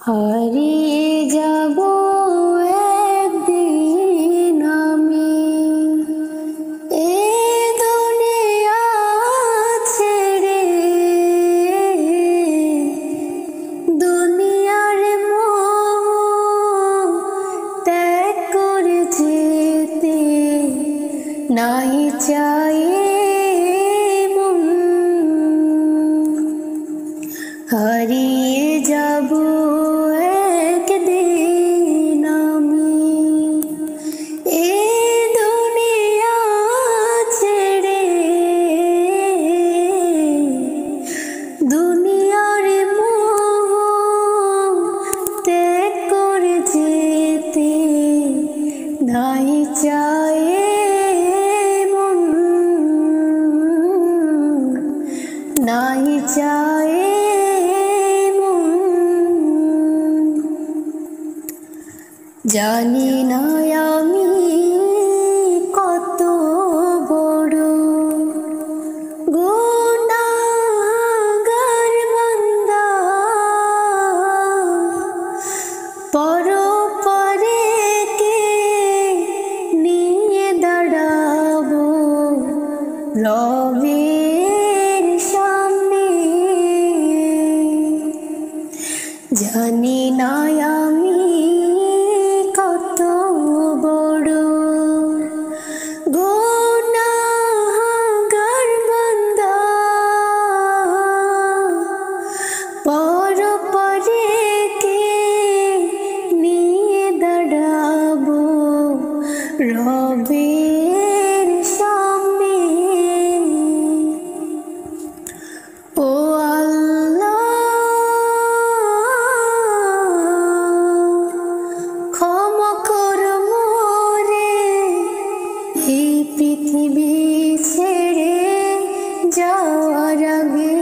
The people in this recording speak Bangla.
হারিয়ে যাব একদিন আমি এ দুনিয়া ছেড়ে, দুনিয়ার মোহ ত্যাগ করে যেতে নাই চাই মন। হারিয়ে যাব একদিন আমি এ দুনিয়া ছেড়ে, দুনিয়ার মোহ ত্যাগ করে যেতে নাই চাই মন, নাই চাই। জানি না আমি কত বড় গুনাহগার বান্দা, পরপারে কে নিয়ে দাঁড়াবো রবের সামনে। জানি না আমি কত বড় গুনাহগার বান্দা, পরপারে কে নিয়ে দাঁড়াবো রবের সামনে। ও এই পৃথিবী ছেড়ে যাওয়ার আগে